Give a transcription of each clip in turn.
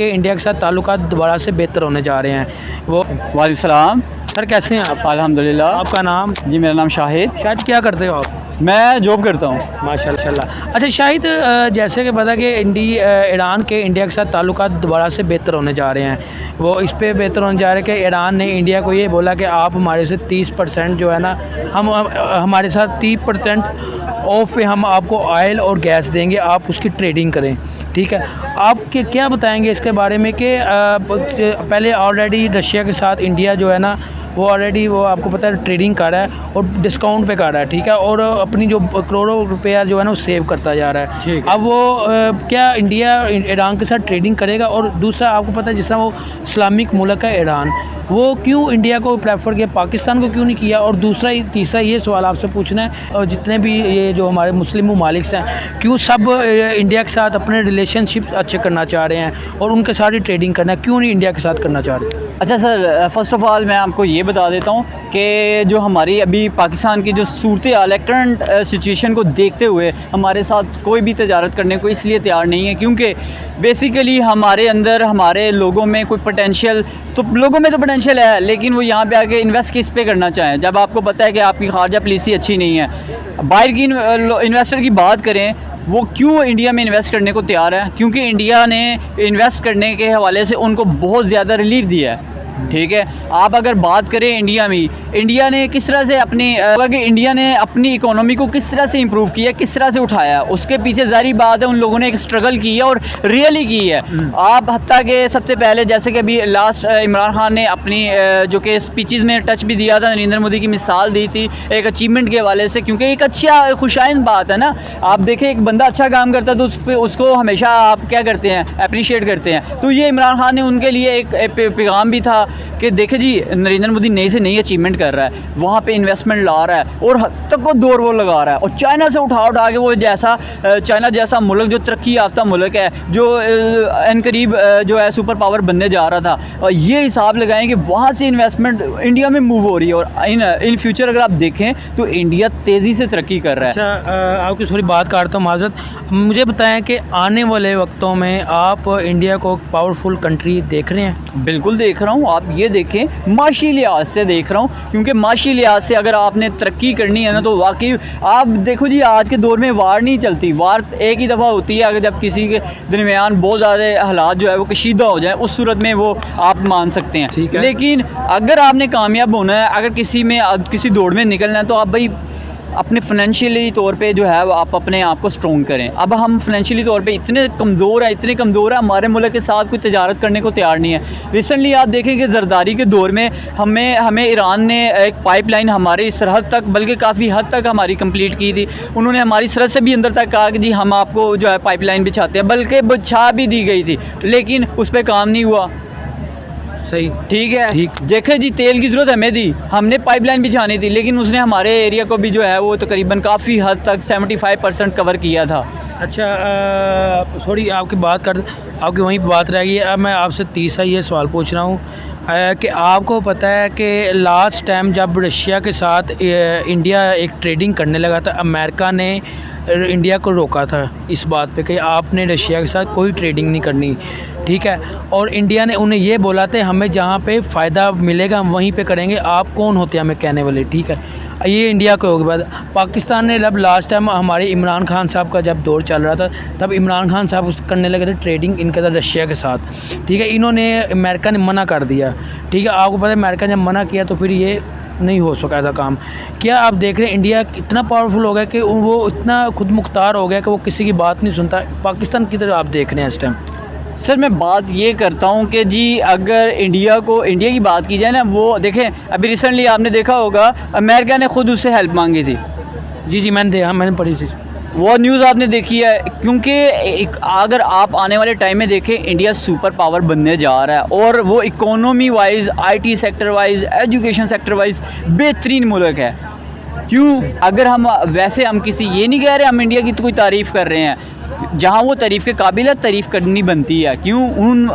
के इंडिया के साथ ताल्लुकात दोबारा से बेहतर होने जा रहे हैं। वो वालेकुम सलाम सर कैसे हैं आप? अल्हम्दुलिल्लाह। आपका नाम? जी मेरा नाम शाहिद। शाहिद क्या करते हो आप? मैं जॉब करता हूँ। माशाल्लाह। अच्छा शाहिद, जैसे कि पता कि ईरान के इंडिया के साथ ताल्लुकात दोबारा से बेहतर होने जा रहे हैं। वो इस पे बेहतर होने जा रहे हैं कि ईरान ने इंडिया को ये बोला कि आप हमारे से 30% जो है ना, हम हमारे साथ 30% ऑफ पे हम आपको ऑयल और गैस देंगे, आप उसकी ट्रेडिंग करें। ठीक है, आप क्या बताएंगे इसके बारे में कि पहले ऑलरेडी रशिया के साथ इंडिया जो है ना वो ऑलरेडी वो आपको पता है ट्रेडिंग कर रहा है और डिस्काउंट पे कर रहा है। ठीक है, और अपनी जो करोड़ों रुपया जो है ना वो सेव करता जा रहा है। अब वो क्या इंडिया ईरान के साथ ट्रेडिंग करेगा? और दूसरा आपको पता है जिस तरह वो इस्लामिक मुल्क है ईरान, वो क्यों इंडिया को प्रेफर किया, पाकिस्तान को क्यों नहीं किया? और तीसरा ये सवाल आपसे पूछना है, और जितने भी ये जो हमारे मुस्लिम ममालिक हैं क्यों सब इंडिया के साथ अपने रिलेशनशिप अच्छे करना चाह रहे हैं और उनके साथ ही ट्रेडिंग करना, क्यों नहीं इंडिया के साथ करना चाह रहे? अच्छा सर, फ़र्स्ट ऑफ़ ऑल मैं आपको ये बता देता हूँ कि जो हमारी अभी पाकिस्तान की जो सूरत हाल है, करंट सिचुएशन को देखते हुए हमारे साथ कोई भी तजारत करने को इसलिए तैयार नहीं है क्योंकि बेसिकली हमारे अंदर हमारे लोगों में कोई पोटेंशियल तो पोटेंशियल है, लेकिन वो यहाँ पे आके इन्वेस्ट किस पे करना चाहें जब आपको पता है कि आपकी खारजा पॉलिसी अच्छी नहीं है। बाहर की इन्वेस्टर की बात करें, वो क्यों इंडिया में इन्वेस्ट करने को तैयार है? क्योंकि इंडिया ने इन्वेस्ट करने के हवाले से उनको बहुत ज़्यादा रिलीफ दिया है। ठीक है, आप अगर बात करें इंडिया ने किस तरह से इंडिया ने अपनी इकोनॉमी को किस तरह से इम्प्रूव किया, किस तरह से उठाया, उसके पीछे ज़ाहिर बात है उन लोगों ने एक स्ट्रगल की है और रियली की है। आप हत्ता के सबसे पहले जैसे कि अभी लास्ट इमरान खान ने अपनी जो कि स्पीचेस में टच भी दिया था, नरेंद्र मोदी की मिसाल दी थी एक अचीवमेंट के हवाले से, क्योंकि एक अच्छा खुशाइंद बात है ना। आप देखें एक बंदा अच्छा काम करता है तो उसको हमेशा आप क्या करते हैं, अप्रिशिएट करते हैं। तो ये इमरान खान ने उनके लिए एक पैगाम भी था कि देखे जी नरेंद्र मोदी नई से नई अचीवमेंट कर रहा है, वहाँ पे इन्वेस्टमेंट ला रहा है और हद तक को दौर वो लगा रहा है, और चाइना से उठा के वो चाइना जैसा मुल्क जो तरक्की याफ्ता मुल्क है, जो अनकरीब जो है सुपर पावर बनने जा रहा था, और ये हिसाब लगाएं कि वहाँ से इन्वेस्टमेंट इंडिया में मूव हो रही है। और इन फ्यूचर अगर आप देखें तो इंडिया तेज़ी से तरक्की कर रहा है। अच्छा, आपकी थोड़ी बात काटता हूँ माज़रत, मुझे बताएं कि आने वाले वक्तों में आप इंडिया को पावरफुल कंट्री देख रहे हैं? बिल्कुल देख रहा हूँ। आप ये देखें, माशी लिहाज से देख रहा हूँ, क्योंकि माशी लिहाज से अगर आपने तरक्की करनी है ना तो वाकई आप देखो जी आज के दौर में वार नहीं चलती, वार एक ही दफ़ा होती है अगर जब किसी के दरमियान बहुत ज़्यादा हालात जो है वो कशीदा हो जाए, उस सूरत में वो आप मान सकते हैं। लेकिन अगर आपने कामयाब होना है, अगर किसी दौड़ में निकलना है, तो आप भाई अपने फाइनेंशियली तौर पे जो है आप अपने आप को स्ट्रॉन्ग करें। अब हम फाइनेंशियली तौर पे इतने कमज़ोर हैं, हमारे मुल्क के साथ कोई तजारत करने को तैयार नहीं है। रिसेंटली आप देखें कि ज़रदारी के दौर में हमें ईरान ने एक पाइपलाइन हमारी सरहद तक, बल्कि काफ़ी हद तक हमारी कंप्लीट की थी। उन्होंने हमारी सरहद से भी अंदर तक कहा कि जी हम आपको जो है पाइपलाइन बिछाते हैं, बल्कि बिछा भी दी गई थी, लेकिन उस पर काम नहीं हुआ। सही, ठीक है, ठीक। देखे जी तेल की ज़रूरत हमें थी, हमने पाइपलाइन बिछानी थी, लेकिन उसने हमारे एरिया को भी जो है वो तकरीबन काफ़ी हद तक 75% कवर किया था। अच्छा, थोड़ी आपकी वहीं बात रह गई। अब मैं आपसे तीसरा ये सवाल पूछ रहा हूँ कि आपको पता है कि लास्ट टाइम जब रशिया के साथ इंडिया एक ट्रेडिंग करने लगा था, अमेरिका ने इंडिया को रोका था इस बात पे कि आपने रशिया के साथ कोई ट्रेडिंग नहीं करनी। ठीक है, और इंडिया ने उन्हें ये बोला था हमें जहाँ पे फ़ायदा मिलेगा हम वहीं पे करेंगे, आप कौन होते हैं हमें कहने वाले। ठीक है, ये इंडिया को होगी बात। पाकिस्तान ने जब लास्ट टाइम हमारे इमरान खान साहब का जब दौर चल रहा था, तब इमरान खान साहब उस करने लगे थे ट्रेडिंग इनके साथ रशिया के साथ। ठीक है, इन्होंने अमेरिका ने मना कर दिया। ठीक है, आपको पता है अमेरिका ने मना किया तो फिर ये नहीं हो सका ऐसा काम। क्या आप देख रहे हैं इंडिया इतना पावरफुल हो गया कि वो इतना खुद मुख्तार हो गया कि वो किसी की बात नहीं सुनता? पाकिस्तान की तरह आप देख रहे हैं इस टाइम? सर मैं बात ये करता हूँ कि जी अगर इंडिया की बात की जाए ना, वो देखें अभी रिसेंटली आपने देखा होगा अमेरिका ने ख़ुद उससे हेल्प मांगी थी। जी मैंने पढ़ी थी वो न्यूज़, आपने देखी है। क्योंकि अगर आप आने वाले टाइम में देखें, इंडिया सुपर पावर बनने जा रहा है और वो economy wise, IT sector wise, education sector wise बेहतरीन मुल्क है। क्यों? अगर हम वैसे हम किसी ये नहीं कह रहे हम इंडिया की तो कोई तारीफ़ कर रहे हैं, जहाँ वो तारीफ़ के काबिल है, तारीफ़ करनी बनती है। क्यों?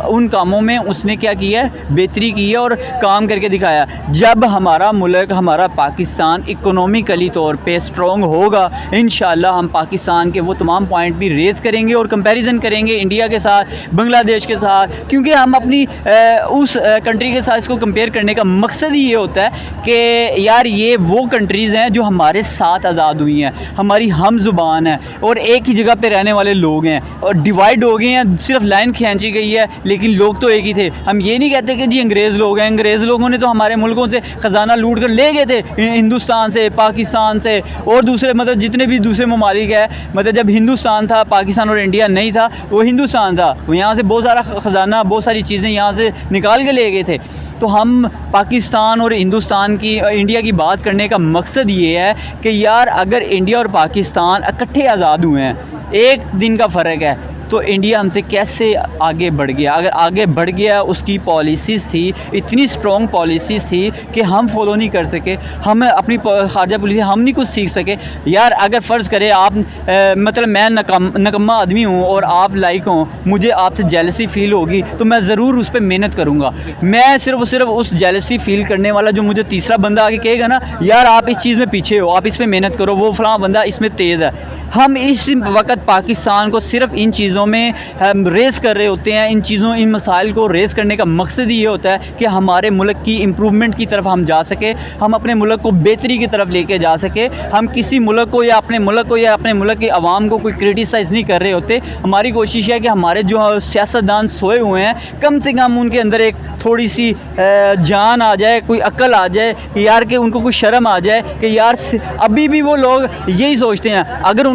उन कामों में उसने क्या किया है, बेहतरी की है और काम करके दिखाया। जब हमारा मुल्क, हमारा पाकिस्तान इकोनॉमिकली तौर पे स्ट्रॉन्ग होगा, इंशाल्लाह हम पाकिस्तान के वो तमाम पॉइंट भी रेज़ करेंगे और कंपैरिजन करेंगे इंडिया के साथ, बांग्लादेश के साथ, क्योंकि हम अपनी उस कंट्री के साथ इसको कंपेयर करने का मकसद ही ये होता है कि यार ये वो कंट्रीज़ हैं जो हमारे साथ आज़ाद हुई हैं, हमारी हम ज़ुबान है और एक ही जगह पे रहने वाले लोग हैं, और डिवाइड हो गए हैं, सिर्फ लाइन खींची गई है, लेकिन लोग तो एक ही थे। हम ये नहीं कहते कि जी अंग्रेज़ लोग हैं, अंग्रेज़ लोगों ने तो हमारे मुल्कों से ख़जाना लूट कर ले गए थे, हिंदुस्तान से, पाकिस्तान से और दूसरे मतलब जितने भी दूसरे ममालिक है। मतलब जब हिंदुस्तान था, पाकिस्तान और इंडिया नहीं था, वो हिंदुस्तान था, वो यहाँ से बहुत सारा ख़जाना, बहुत सारी चीज़ें यहाँ से निकाल के ले गए थे। तो हम पाकिस्तान और हिंदुस्तान की, इंडिया की बात करने का मकसद ये है कि यार अगर इंडिया और पाकिस्तान इकट्ठे आज़ाद हुए हैं, एक दिन का फ़र्क है, तो इंडिया हमसे कैसे आगे बढ़ गया? अगर आगे बढ़ गया, उसकी पॉलिसीज़ थी, इतनी स्ट्रॉन्ग पॉलिसीज़ थी कि हम फॉलो नहीं कर सके, हम अपनी खारजा पॉलिसी हम नहीं कुछ सीख सके। यार अगर फ़र्ज़ करें आप मतलब मैं नकम्मा आदमी हूँ और आप लाइक हों, मुझे आपसे जेलसी फ़ील होगी, तो मैं ज़रूर उस पर मेहनत करूँगा। मैं सिर्फ उस जेलसी फ़ील करने वाला जो मुझे तीसरा बंदा आगे कहेगा ना, यार आप इस चीज़ में पीछे हो, आप इस पर मेहनत करो, वो फ़लाँ बंदा इसमें तेज़ है। हम इस वक्त पाकिस्तान को सिर्फ इन चीज़ों में रेज़ कर रहे होते हैं, इन मसाइल को रेज़ करने का मकसद ही ये होता है कि हमारे मुल्क की इम्प्रूवमेंट की तरफ हम जा सके, हम अपने मुल्क को बेहतरी की तरफ लेके जा सके। हम किसी मुल्क को या अपने मुल्क के अवाम को कोई क्रिटिसाइज़ नहीं कर रहे होते। हमारी कोशिश है कि हमारे जो सियासतदान सोए हुए हैं, कम से कम उनके अंदर एक थोड़ी सी जान आ जाए, कोई अक्ल आ जाए यार, कि उनको कुछ शर्म आ जाए कि यार अभी भी वो लोग यही सोचते हैं,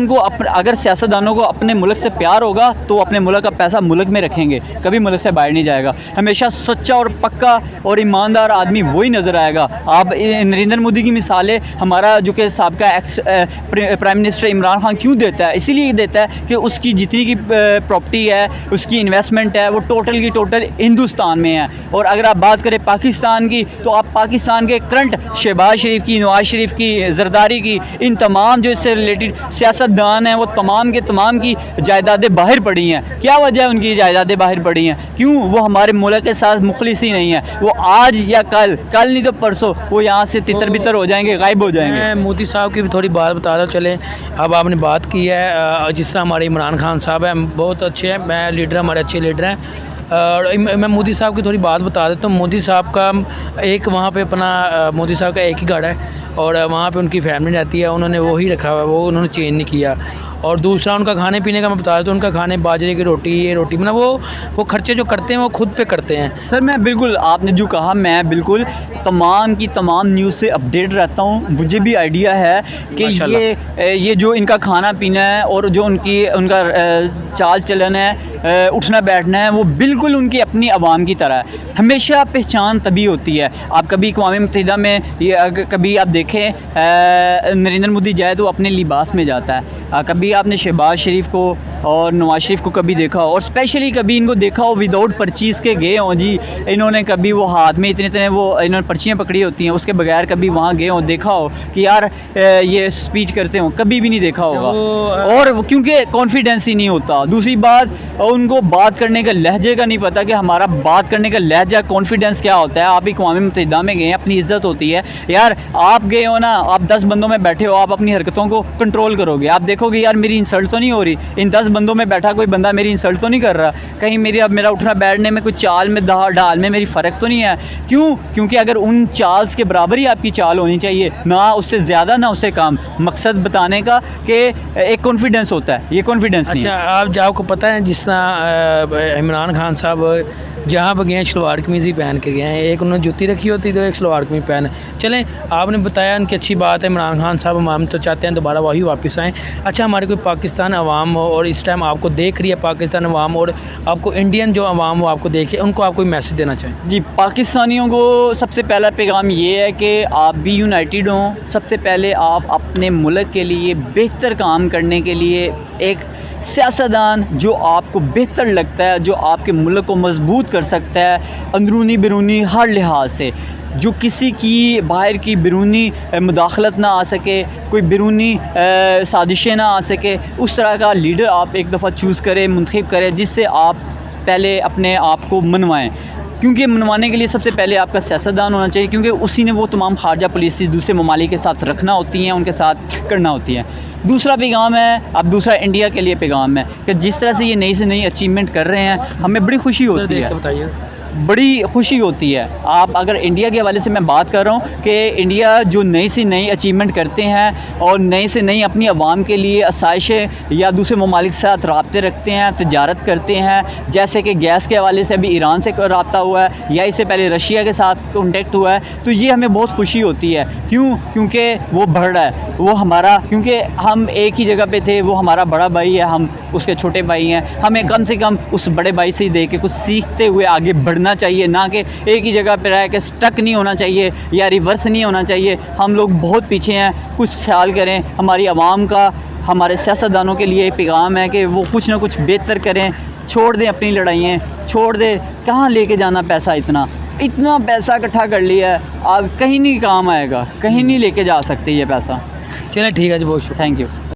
अगर सियासतदानों को अपने मुल्क से प्यार होगा तो अपने मुल्क का पैसा मुल्क में रखेंगे, कभी मुल्क से बाहर नहीं जाएगा। हमेशा सच्चा और पक्का और ईमानदार आदमी वही नज़र आएगा। आप नरेंद्र मोदी की मिसालें हमारा जो कि साबका ex prime minister Imran Khan क्यों देता है? इसीलिए देता है कि उसकी जितनी की प्रॉपर्टी है, उसकी इन्वेस्टमेंट है, वो टोटल की टोटल हिंदुस्तान में है। और अगर आप बात करें पाकिस्तान की, तो आप पाकिस्तान के करंट शहबाज शरीफ की, नवाज शरीफ की, जरदारी की, इन तमाम जो इससे रिलेटेड सियासतदान हैं, वो तमाम के तमाम की जायदादें बाहर पड़ी हैं। क्या वजह है उनकी जायदादें बाहर पड़ी हैं? क्यों? वो हमारे मुल्क के साथ मुखलिस ही नहीं है। वो आज या कल नहीं तो परसों वो यहाँ से तितर बितर हो जाएंगे, गायब हो जाएंगे। मैं मोदी साहब की भी थोड़ी बात बता रहा हूँ। चले, अब आपने बात की है, जिस तरह हमारे इमरान खान साहब हैं, बहुत अच्छे हैं, मैं लीडर, हमारे अच्छे लीडर हैं। और मैं मोदी साहब की थोड़ी बात बता देता हूँ। मोदी साहब का एक वहाँ पे अपना मोदी साहब का एक ही घर है और वहाँ पे उनकी फैमिली रहती है, उन्होंने वो ही रखा हुआ है, वो उन्होंने चेंज नहीं किया। और दूसरा उनका खाने पीने का मैं बता देता हूँ, उनका खाने बाजरे की रोटी, ये रोटी, मतलब वो खर्चे जो करते हैं वो खुद पे करते हैं। सर मैं बिल्कुल, आपने जो कहा, मैं बिल्कुल तमाम की तमाम न्यूज़ से अपडेट रहता हूँ। मुझे भी आइडिया है कि ये जो इनका खाना पीना है और जो उनका चाल चलन है, उठना बैठना है, वो बिल्कुल उनकी अपनी आवाम की तरह है। हमेशा पहचान तभी होती है। आप कभी अक़वाम मुत्तहिदा में कभी आप देखें, नरेंद्र मोदी जाए तो अपने लिबास में जाता है। कभी आपने शहबाज शरीफ को और नवाज शरीफ को कभी देखा हो, और स्पेशली कभी इनको देखा हो विदाउट पर्चीज़ के गए हों जी, इन्होंने कभी वो हाथ में इतने वो इन्होंने पर्चियाँ पकड़ी होती हैं, उसके बगैर कभी वहाँ गए हों, देखा हो कि यार ये स्पीच करते हो? कभी भी नहीं देखा होगा। और क्योंकि कॉन्फिडेंस ही नहीं होता। दूसरी बात, उनको बात करने का लहजे का नहीं पता कि हमारा बात करने का लहजा, कॉन्फिडेंस क्या होता है। आप अक़वाम मुत्तहिदा में गए हैं, अपनी इज़्ज़त होती है यार। आप गए हो ना, आप 10 बंदों में बैठे हो, आप अपनी हरकतों को कंट्रोल करोगे। आप देखोगे यार मेरी इंसल्ट तो नहीं हो रही, इन 10 बंदों में बैठा कोई बंदा मेरी इंसल्ट तो नहीं कर रहा, कहीं मेरा उठना बैठने में, कोई चाल में, ढाल में मेरी फ़र्क तो नहीं है। क्यों? क्योंकि अगर उन चाल्स के बराबर ही आपकी चाल होनी चाहिए, ना उससे ज़्यादा ना उससे कम। मकसद बताने का कि एक कॉन्फिडेंस होता है, ये कॉन्फिडेंस नहीं। अच्छा, आपको पता है जिस तरह इमरान खान साहब जहाँ पर गए हैं शलवार कमीज़ ही पहन के गए हैं, एक उन्होंने जूती रखी होती तो एक शलवार कमीज़ पहने। चलें, आपने बताया उनकी अच्छी बात है, इमरान खान साहब, हम तो चाहते हैं दोबारा वही वापस आएँ। अच्छा, हमारे कोई पाकिस्तान अवाम और इस टाइम आपको देख रही है, पाकिस्तान अवाम और आपको इंडियन जो अवाम वो आपको देखे, उनको आप कोई मैसेज देना चाहें? जी, पाकिस्तानियों को सबसे पहला पैगाम ये है कि आप भी यूनाइटेड हों। सबसे पहले आप अपने मुल्क के लिए बेहतर काम करने के लिए एक सियासतदान जो आपको बेहतर लगता है, जो आपके मुल्क को मजबूत कर सकता है अंदरूनी बैरूनी हर लिहाज से, जो किसी की बाहर की बैरूनी मुदाखलत ना आ सके, कोई बैरूनी साजिशें ना आ सके, उस तरह का लीडर आप एक दफ़ा चूज़ करें, मुंतखब करें, जिससे आप पहले अपने आप को मनवाएं। क्योंकि मनवाने के लिए सबसे पहले आपका सियासतदान होना चाहिए, क्योंकि उसी ने वो तमाम खारजा पॉलिसी दूसरे ममालिक के साथ रखना होती हैं, उनके साथ करना होती हैं। दूसरा पैगाम है, अब दूसरा इंडिया के लिए पैगाम है कि जिस तरह से ये नई से नई अचीवमेंट कर रहे हैं, हमें बड़ी खुशी होती है, बताइए। बड़ी खुशी होती है। आप अगर इंडिया के हवाले से मैं बात कर रहा हूँ कि इंडिया जो नई से नई अचीवमेंट करते हैं और नई से नई अपनी आवाम के लिए आसाइशें या दूसरे ममालिक के साथ रबते रखते हैं, तजारत करते हैं, जैसे कि गैस के हवाले से अभी ईरान से रब्ता हुआ है या इससे पहले रशिया के साथ कॉन्टेक्ट हुआ है, तो ये हमें बहुत खुशी होती है। क्यों? क्योंकि वो बढ़ रहा है, वो हमारा, क्योंकि हम एक ही जगह पे थे, वो हमारा बड़ा भाई है, हम उसके छोटे भाई हैं, हमें कम से कम उस बड़े भाई से ही देख के कुछ सीखते हुए आगे बढ़ना चाहिए, ना कि एक ही जगह पे रह के स्टक नहीं होना चाहिए या रिवर्स नहीं होना चाहिए। हम लोग बहुत पीछे हैं, कुछ ख्याल करें। हमारी आवाम का, हमारे सियासतदानों के लिए पैगाम है कि वो कुछ ना कुछ बेहतर करें, छोड़ दें अपनी लड़ाइयाँ, छोड़ दें। कहाँ लेके जाना पैसा, इतना पैसा इकट्ठा कर लिया है, अब कहीं नहीं काम आएगा, कहीं नहीं लेके जा सकते ये पैसा। चलिए ठीक है जी, बहुत शुक्रिया। Thank you.